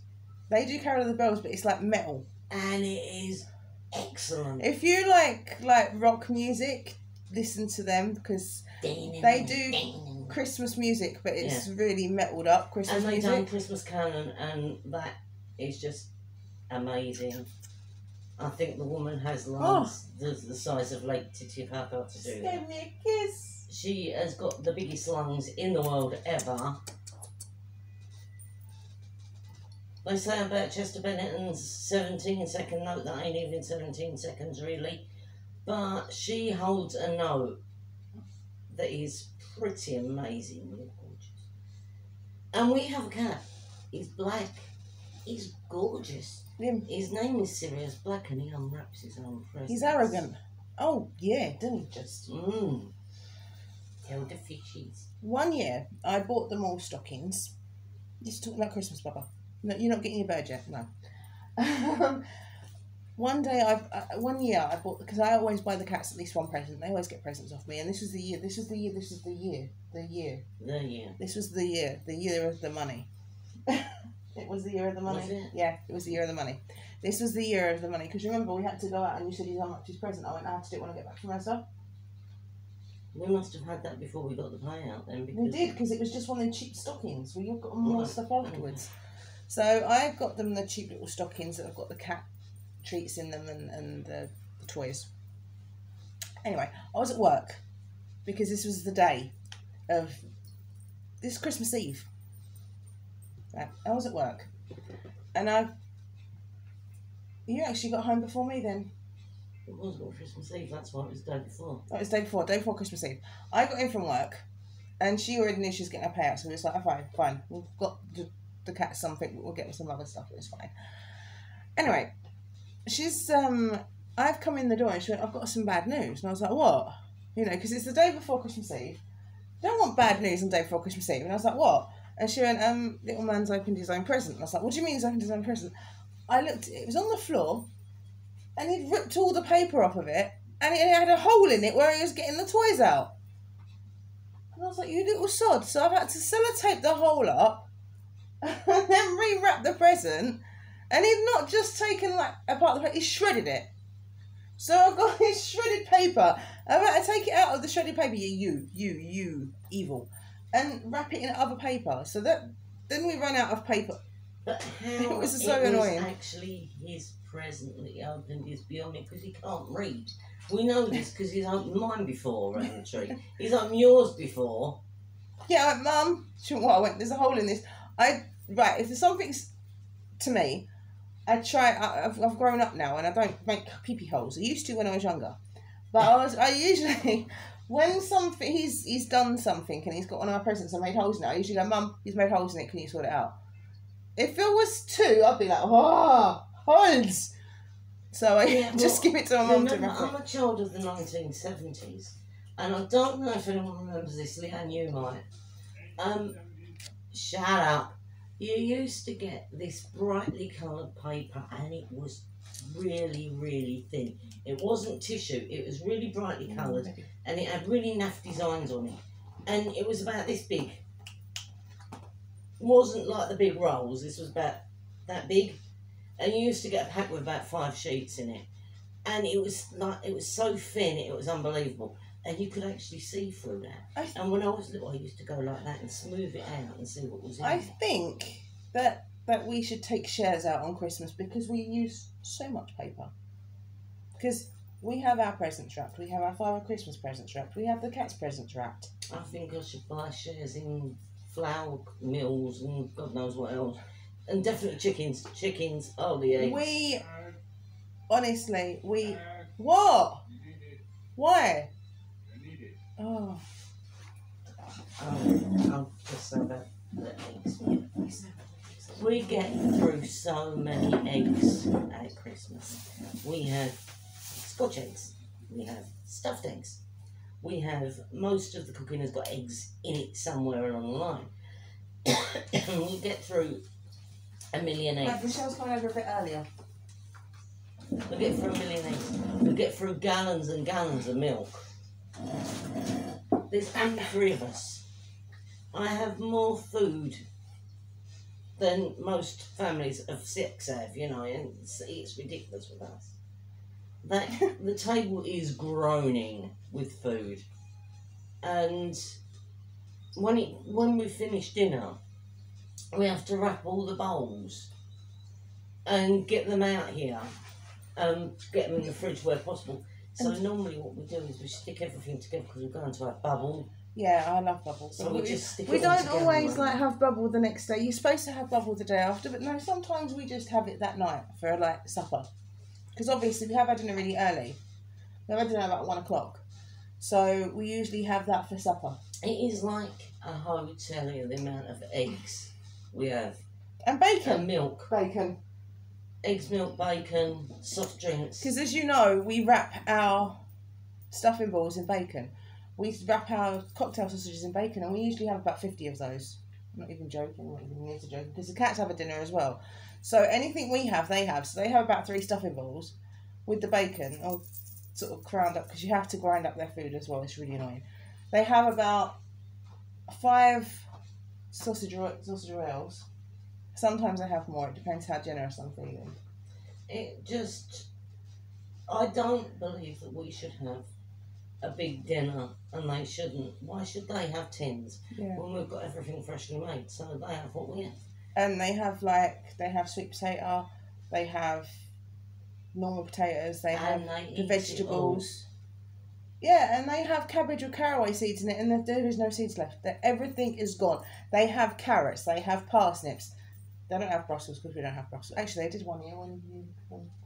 They do Carol of the Bells, but it's like metal. And it is excellent. If you like rock music, listen to them, because they do Christmas music, but it's really metalled up Christmas music. And they've done Christmas Canon, and that is just amazing. I think the woman has lungs the size of Lake Titicaca to do that. Give me a kiss. She has got the biggest lungs in the world ever. They say about Chester Bennington's 17-second note that ain't even 17 seconds really, but she holds a note that is pretty amazingly gorgeous. And we have a cat. He's black. He's gorgeous. His name is Sirius Black, and he unwraps his own presents. He's arrogant. Oh yeah, doesn't he just? Tell the fishies. 1 year, I bought them all stockings. Just talking about Christmas, Baba. No, you're not getting your bird yet. No. One year I bought, because I always buy the cats at least one present. They always get presents off me, and this was the year. This was the year. This was the year. The year. The year. This was the year. The year of the money. It was the year of the money. Was it? Yeah, it was the year of the money. This was the year of the money, because remember we had to go out and you said you unwrapped his present. I went, I had to do it when I get back from my stuff. We must have had that before we got the payout then. Because we did, because it was just one of the cheap stockings. We got more stuff afterwards. So I got them the cheap little stockings that have got the cat treats in them and the toys. Anyway, I was at work because this was the day of this Christmas Eve. Right, I was at work and I You actually got home before me then. It wasn't on Christmas Eve, that's why it was the day before. Oh, it was day before Christmas Eve. I got in from work, and she already knew she was getting a payout, so we was like, oh, fine. We've got the cat something, we'll get her some other stuff, it's fine. Anyway, she's, I've come in the door and she went, I've got some bad news. And I was like, what? You know, because it's the day before Christmas Eve. I don't want bad news on the day before Christmas Eve. And I was like, what? And she went, little man's opened his own present. And I was like, what do you mean he's opened his own present? I looked, it was on the floor, and he'd ripped all the paper off of it, and it had a hole in it where he was getting the toys out. And I was like, you little sod. So I've had to sellotape the hole up, and then rewrap the present, and he'd not just taken like a part of the paper, he shredded it. So I've got his shredded paper. I've had to take it out of the shredded paper, you evil, and wrap it in other paper. So that then we ran out of paper. But how It was so annoying. Actually his present that he opened is beyond me because he can't read. We know this because he's opened mine before around the tree. He's opened yours before. Yeah, I went, Mum. She went, what? I went, there's a hole in this. Right, if there's something to me, I've grown up now and I don't make pee-pee holes. I used to when I was younger. But I usually, when he's done something and he's got one of my presents and made holes in it, I usually go, Mum, he's made holes in it, can you sort it out? If it was 2, I'd be like, holes! So I just give it to my mum to wrap it. I'm a child of the 1970s, and I don't know if anyone remembers this. Leanne, you might. Shut up. You used to get this brightly coloured paper, and it was really, really thin. It wasn't tissue. It was really brightly coloured, and it had really naff designs on it. And it was about this big. Wasn't like the big rolls. This was about that big. And you used to get a pack with about 5 sheets in it. And it was so thin, it was unbelievable. And you could actually see through that. And when I was little, I used to go like that and smooth it out and see what was in it. I think that we should take shares out on Christmas because we use so much paper. Because we have our presents wrapped, we have our Father Christmas presents wrapped, we have the cat's presents wrapped. I think I should buy shares in flour mills and God knows what else. And definitely chickens. Chickens are the eggs. Honestly, what? Why? Oh. I'll just say about the eggs. We get through so many eggs at Christmas. We have Scotch eggs. We have stuffed eggs. We have, most of the cooking has got eggs in it somewhere along the line. We get through 1 million eggs. Michelle's coming over a bit earlier. We get through 1 million eggs. We get through gallons and gallons of milk. There's only 3 of us. I have more food than most families of 6 have, you know, and it's ridiculous with us. The table is groaning with food. And when we finish dinner, we have to wrap all the bowls and get them out here, get them in the fridge where possible. So normally what we do is we stick everything together because we're going to have bubble. Yeah, I love bubble. So we just stick we it all don't together, always right? like have bubble the next day. You're supposed to have bubble the day after, but no, sometimes we just have it that night for like supper. Because obviously we have had dinner really early. We have had dinner about 1 o'clock. So we usually have that for supper. It is like a hotel here, the amount of eggs we have. And bacon. And milk. Bacon. Eggs, milk, bacon, soft drinks. Because as you know, we wrap our stuffing balls in bacon. We wrap our cocktail sausages in bacon, and we usually have about 50 of those. I'm not even joking, I'm not even near to joking, because the cats have a dinner as well. So anything we have, they have. So they have about 3 stuffing balls with the bacon, or sort of ground up, because you have to grind up their food as well. It's really annoying. They have about 5 sausage rolls. Sometimes I have more. It depends how generous I'm feeling. I don't believe that we should have a big dinner and they shouldn't. Why should they have tins when we've got everything freshly made? So they have what we have. And they have sweet potato, they have normal potatoes, they have the vegetables. Yeah, and they have cabbage or caraway seeds in it, and there is no seeds left. Everything is gone. They have carrots, they have parsnips, They don't have Brussels because we don't have Brussels. Actually, they did one year when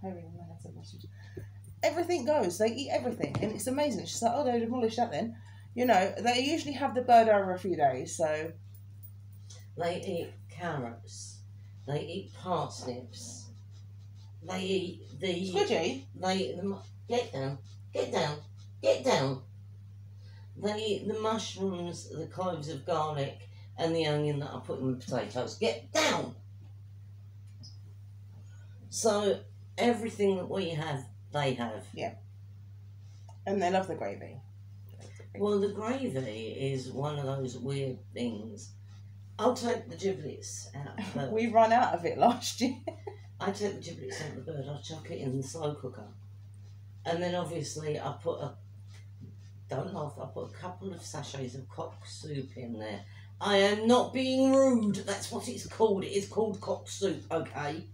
Perry and they had some Brussels. Everything goes. They eat everything, and it's amazing. It's just like, oh, they demolished that then. You know, they usually have the bird over a few days, so... They eat carrots. They eat parsnips. They eat the... Squidgy? They eat the... Get down. Get down. Get down. They eat the mushrooms, the cloves of garlic, and the onion that I put in the potatoes. Get down! So, everything that we have, they have. Yeah. And they love the gravy. Well, the gravy is one of those weird things. I'll take the giblets out of the bird. We run out of it last year. I take the giblets out of the bird, I chuck it in the slow cooker. And then obviously I put don't laugh, I put a couple of sachets of cock soup in there. I am not being rude, that's what it's called. It is called cock soup, okay?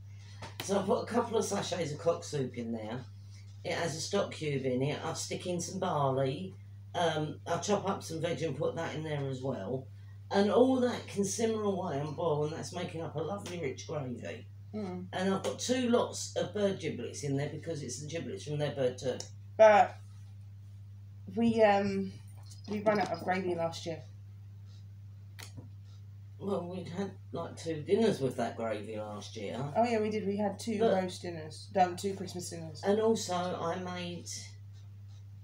So I put a couple of sachets of cock soup in there. It has a stock cube in it. I'll stick in some barley. I'll chop up some veg and put that in there as well. And all that can simmer away and boil, and that's making up a lovely rich gravy. Mm. And I've got 2 lots of bird giblets in there because it's the giblets from their bird too. But we ran out of gravy last year. Well, we'd had like 2 dinners with that gravy last year. Oh yeah, we did. We had 2 roast dinners. 2 Christmas dinners. And also, I made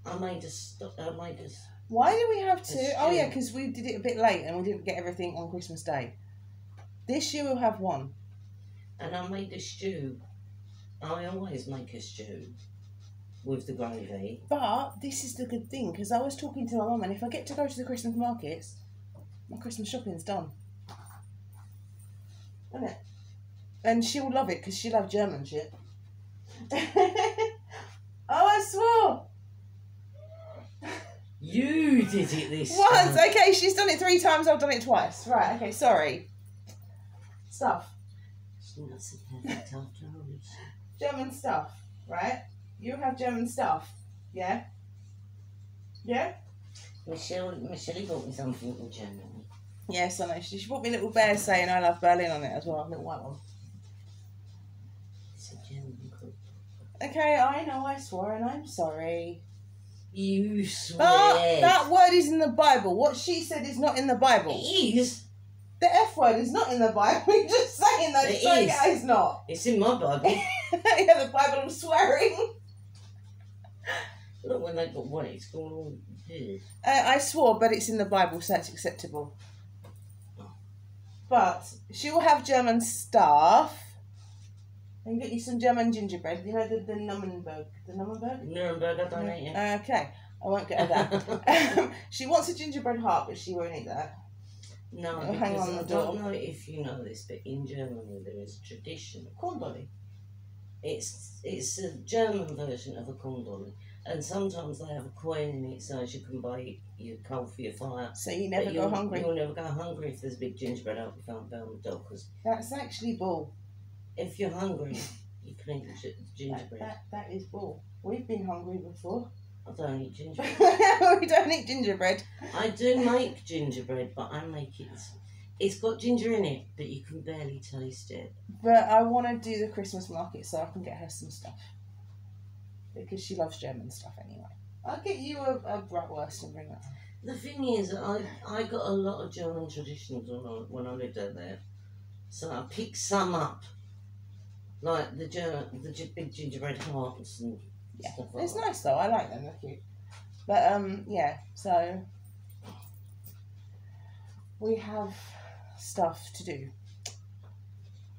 a Why do we have 2? It's Oh yeah, true. because we did it a bit late and we didn't get everything on Christmas Day. This year we'll have 1. And I made a stew. I always make a stew with the gravy. But this is the good thing, because I was talking to my mum, and if I get to go to the Christmas markets, my Christmas shopping's done. Isn't it? And she'll love it, because she'll have German shit. Oh, I swore! You did it this Once! time. Okay, she's done it 3 times, I've done it twice. Right, okay, sorry. Stuff. It's not so perfect after all. German stuff, right? You have German stuff, yeah? Yeah? Michelle bought me something from Germany. Yes, I know. She bought me a little bear saying I love Berlin on it as well, a little white one. It's a German cook. Okay, I know I swore and I'm sorry. You swear. But that word is in the Bible. What she said is not in the Bible. It is. The F word is not in the Bible. You're just saying that. It It's is. not. It's in my Bible. Yeah, the Bible of swearing. Look when they got what it's going on here. I swore, but it's in the Bible, so it's acceptable. But she will have German stuff. And get you some German gingerbread. You know the Nuremberg. The Nuremberg? Nuremberg, I don't eat it. Okay, I won't get her that. She wants a gingerbread heart, but she won't eat that. No, It'll because hang on I the don't door. know if you know this, but in Germany there is a tradition. Corn dolly. It's a German version of a corn dolly, and sometimes they have a coin in it so as you can buy your coal for your fire. So you never But go hungry. You'll never go hungry if there's a big gingerbread out you can't go on the dog. Because That's actually bull. if you're hungry, you can eat the gingerbread. That is bull. We've been hungry before. I don't eat gingerbread. We don't eat gingerbread. I do make gingerbread, but I make it. It's got ginger in it, but you can barely taste it. But I want to do the Christmas market so I can get her some stuff. Because she loves German stuff anyway. I'll get you a bratwurst and bring that home. The thing is, I got a lot of German traditions when I lived out there, so I picked some up, like the big gingerbread hearts and Yeah, stuff like it's that. nice though. I like them. They're cute. But yeah. So we have stuff to do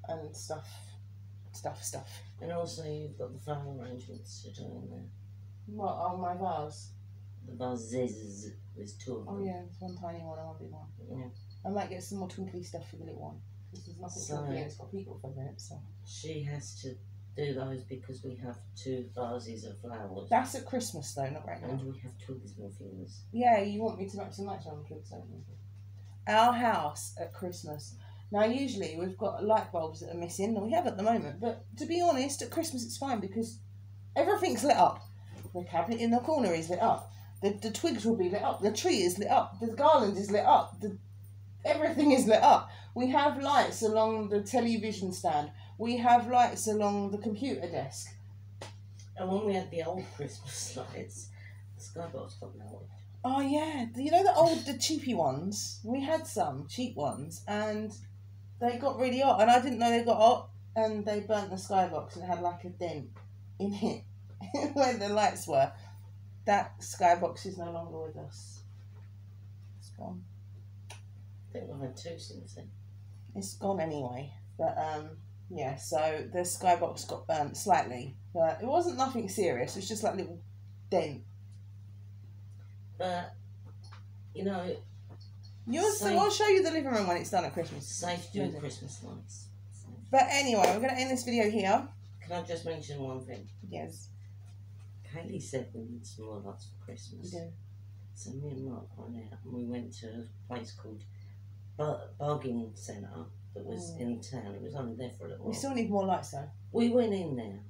and stuff. And also, you've got the flower arrangements to do in there. What on my vase? The vases, there's 2 of them. Oh yeah, there's one tiny one and one big one. Yeah. I might get some more twinkly stuff for the little one. Because there's nothing So- twinkly and it's got people for it. So She has to do those because we have 2 vases of flowers. that's at Christmas though, not right now. And we have twigs and things. Yeah, you want me to match on the twigs, don't you? Our house at Christmas. Now, usually we've got light bulbs that are missing, and we have at the moment. But to be honest, at Christmas it's fine because everything's lit up. The cabinet in the corner is lit up. The twigs will be lit up. The tree is lit up. The garland is lit up. Everything is lit up. We have lights along the television stand. We have lights along the computer desk. And when we had the old Christmas lights, the skybox got melted. Oh yeah, you know the cheapy ones? We had some cheap ones and they got really hot and I didn't know they got hot and they burnt the skybox and it had like a dent in it where the lights were. That skybox is no longer with us. It's gone. I think we've had two since then. It's gone anyway. But yeah, so the skybox got burnt slightly. But it wasn't nothing serious, it was just like a little dent. But, you know... I'll show you the living room when it's done at Christmas. Safe doing Christmas lights. But anyway, we're going to end this video here. Can I just mention one thing? Yes. Kaylee said we need some more lights for Christmas. Yeah. So me and Mark went out and we went to a place called Bargain Centre that was in town. It was only there for a little while. We still need more lights though. We went in there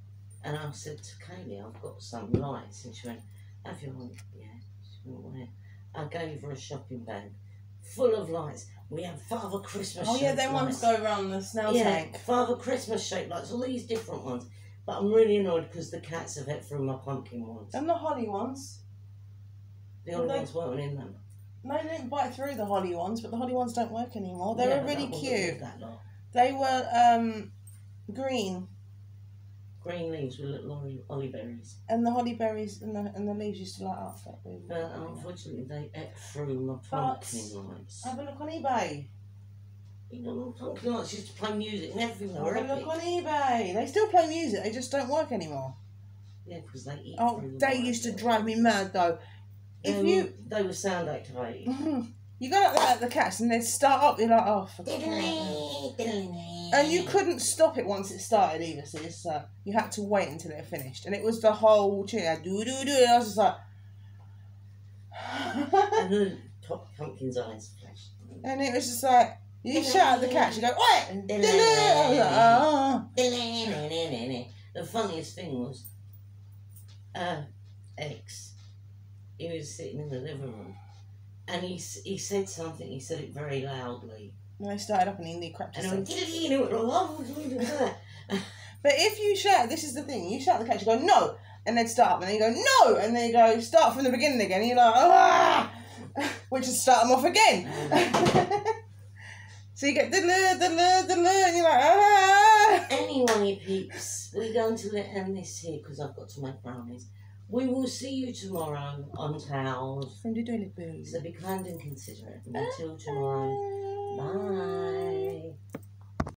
and I said to Kaylee, I've got some lights. And she went, have you one? Yeah. She went, where? I gave her a shopping bag full of lights. We had Father Christmas Oh yeah, shaped them ones lights. go around the snail Yeah, tank. Father Christmas shaped lights, all these different ones. But I'm really annoyed because the cats have ate through my pumpkin ones. And the holly ones. The only ones weren't in them. No, they didn't bite through the holly ones, but the holly ones don't work anymore. They were really cute. They were green. Green leaves with little holly berries. And the holly berries and the leaves used to light up. But unfortunately they ate through my pumpkin lights. Have a look on eBay. You know, pumpkin lights used to play music and everything. Have a look on eBay. They still play music, they just don't work anymore. Yeah, because they eat through they used to drive me mad though. They were sound activated. You go like that at the cats and they'd start up, you're like, oh, for And you couldn't stop it once it started either, sis. So you had to wait until it finished. And it was the whole tune, like, do-do-do, and I was just like... And the top pumpkin's eyes flashed. And it was just like, you shout at the cats, you go, what? The funniest thing was, X, he was sitting in the living room, and he said something, he said it very loudly. And I started up and he crapped and himself. I went, But if you shout, this is the thing, you shout at the cats, you go, no! And they'd start up, and then you go, no! And then you go, start from the beginning again, and you're like, ah! Which is start them off again. So you get and you're like, ah! Anyway, peeps, we're going to end this here because I've got to make brownies. We will see you tomorrow on Towels. From the toilet bowl. So be kind and considerate. Until tomorrow. Bye.